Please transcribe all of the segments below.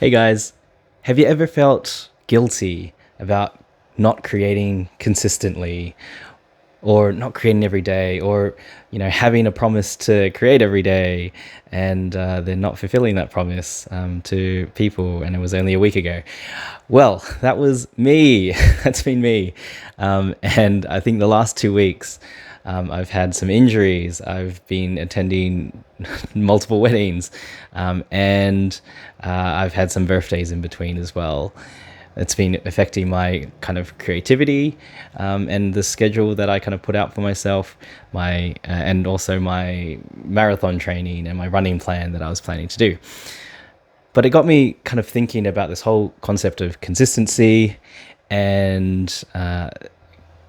Hey guys, have you ever felt guilty about not creating consistently or not creating every day or having a promise to create every day and then not fulfilling that promise to people and it was only a week ago? Well, that was me. That's been me. And I think the last 2 weeks I've had some injuries. I've been attending multiple weddings, and I've had some birthdays in between as well. It's been affecting my kind of creativity and the schedule that I kind of put out for myself, and also my marathon training and my running plan that I was planning to do. But it got me kind of thinking about this whole concept of and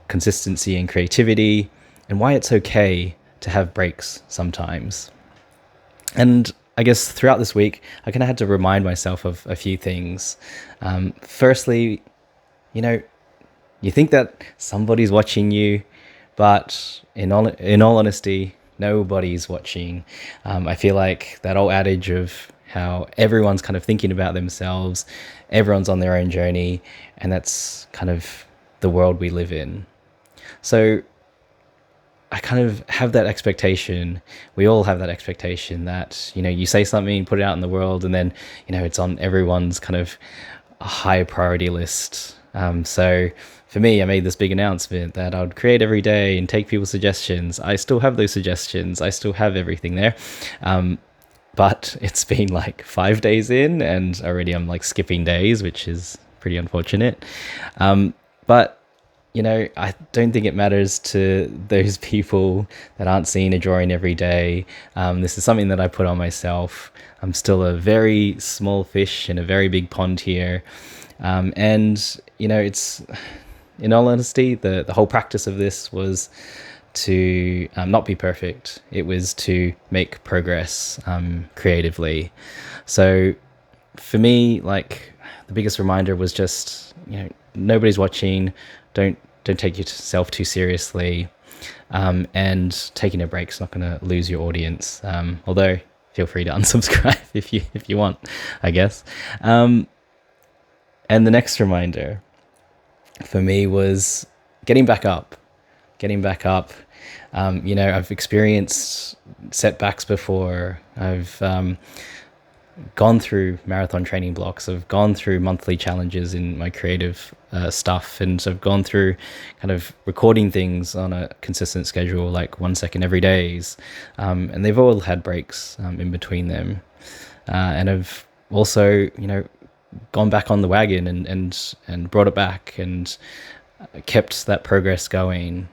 consistency and creativity, and why it's okay to have breaks sometimes. And I guess throughout this week, I kind of had to remind myself of a few things. Firstly, you know, you think that somebody's watching you, but in all honesty, nobody's watching. I feel like that old adage of how everyone's kind of thinking about themselves, everyone's on their own journey, and that's kind of the world we live in. So I kind of have that expectation. We all have that expectation that, you say something, put it out in the world, and then, it's on everyone's kind of high priority list. So for me, I made this big announcement that I would create every day and take people's suggestions. I still have those suggestions. I still have everything there. But it's been like 5 days in and already I'm like skipping days, which is pretty unfortunate. But I don't think it matters to those people that aren't seeing a drawing every day. This is something that I put on myself. I'm still a very small fish in a very big pond here. And, it's, in all honesty, the whole practice of this was to not be perfect. It was to make progress creatively. So for me, like the biggest reminder was just, nobody's watching. Don't take yourself too seriously, and taking a break's not going to lose your audience. Although feel free to unsubscribe if you want, I guess. And the next reminder for me was getting back up. Getting back up. I've experienced setbacks before. I've gone through marathon training blocks. I've gone through monthly challenges in my creative stuff, and I've gone through kind of recording things on a consistent schedule, like 1 second every days, and they've all had breaks in between them. And I've also, gone back on the wagon and brought it back and kept that progress going.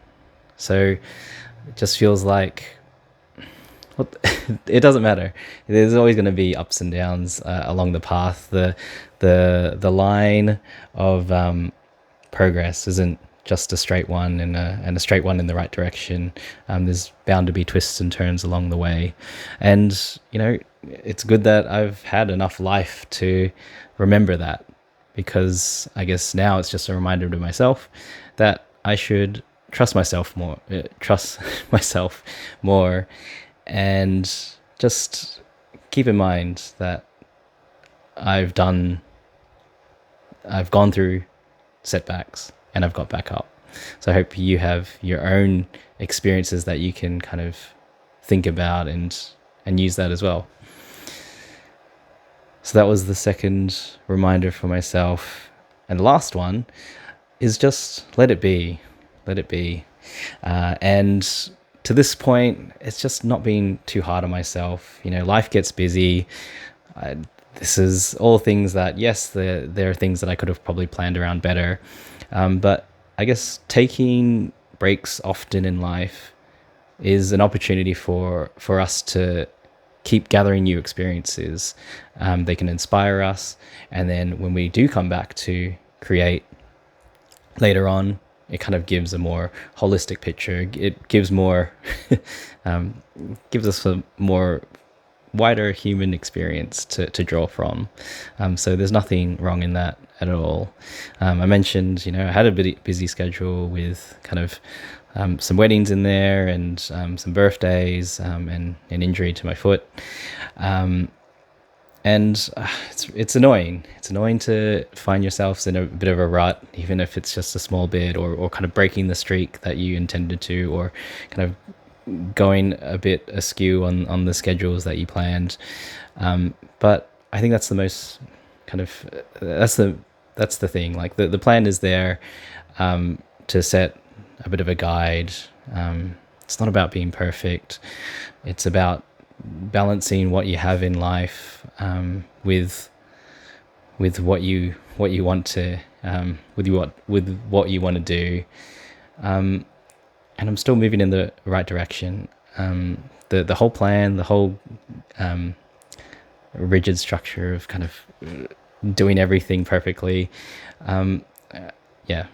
So it just feels like it doesn't matter. There's always going to be ups and downs along the path. The line of progress isn't just a straight one and a straight one in the right direction. There's bound to be twists and turns along the way, and it's good that I've had enough life to remember that, because I guess now it's just a reminder to myself that I should trust myself more, and just keep in mind that I've gone through setbacks and I've got back up. So I hope you have your own experiences that you can kind of think about and use that as well. So that was the second reminder for myself. And the last one is just let it be. Let it be. And to this point, it's just not being too hard on myself. Life gets busy. This is all things that, yes, there are things that I could have probably planned around better. But I guess taking breaks often in life is an opportunity for us to keep gathering new experiences. They can inspire us. And then when we do come back to create later on, it kind of gives a more holistic picture. It gives more, gives us a more wider human experience to draw from. So there's nothing wrong in that at all. I mentioned, I had a busy schedule with kind of some weddings in there and some birthdays and an injury to my foot. And it's annoying. It's annoying to find yourselves in a bit of a rut, even if it's just a small bit, or kind of breaking the streak that you intended to, or kind of going a bit askew on the schedules that you planned. But I think that's the most kind of that's the thing. Like the plan is there to set a bit of a guide. It's not about being perfect. It's about balancing what you have in life with what you want to with what you want to do, and I'm still moving in the right direction. The whole plan, the whole rigid structure of kind of doing everything perfectly, yeah,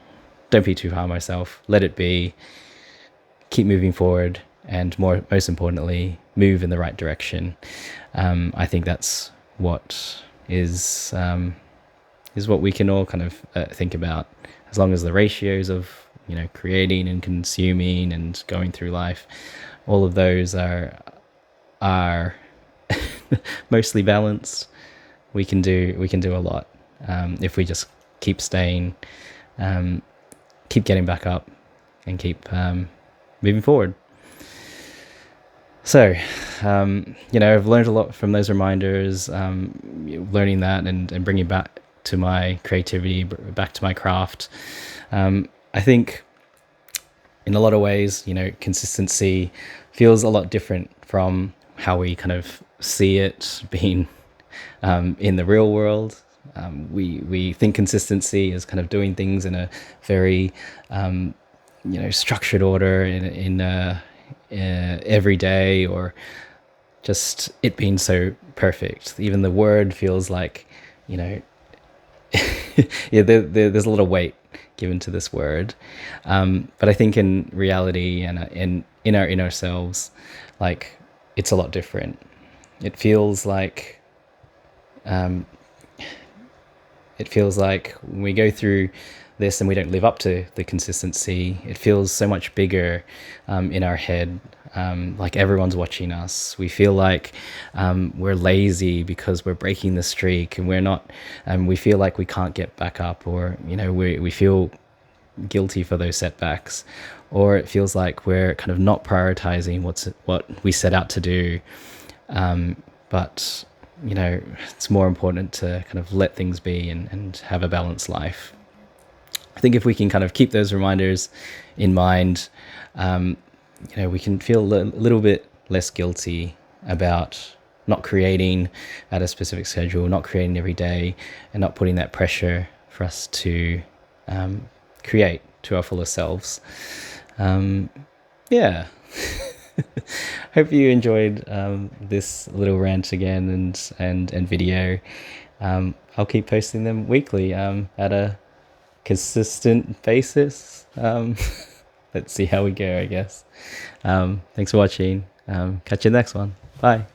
don't be too hard on myself. Let it be. Keep moving forward, and most importantly, move in the right direction. I think that's what is what we can all kind of think about. As long as the ratios of creating and consuming and going through life, all of those are mostly balanced, we can do a lot if we just keep staying, keep getting back up, and keep moving forward. So, I've learned a lot from those reminders, learning that and bringing back to my creativity, back to my craft. I think in a lot of ways, consistency feels a lot different from how we kind of see it being in the real world. We think consistency is kind of doing things in a very structured order in every day, or just it being so perfect. Even the word feels like, yeah, there's a lot of weight given to this word. But I think in reality and in our inner selves, like, it's a lot different. It feels like when we go through this and we don't live up to the consistency, it feels so much bigger in our head, like everyone's watching us. We feel like we're lazy because we're breaking the streak, and we're not, we feel like we can't get back up, or we feel guilty for those setbacks, or it feels like we're kind of not prioritizing what we set out to do. But it's more important to kind of let things be and have a balanced life. I think if we can kind of keep those reminders in mind, we can feel a little bit less guilty about not creating at a specific schedule, not creating every day, and not putting that pressure for us to create to our fullest selves. Yeah. Hope you enjoyed this little rant again and video. I'll keep posting them weekly at a consistent basis. Let's see how we go, I guess. Thanks for watching. Catch you next one. Bye.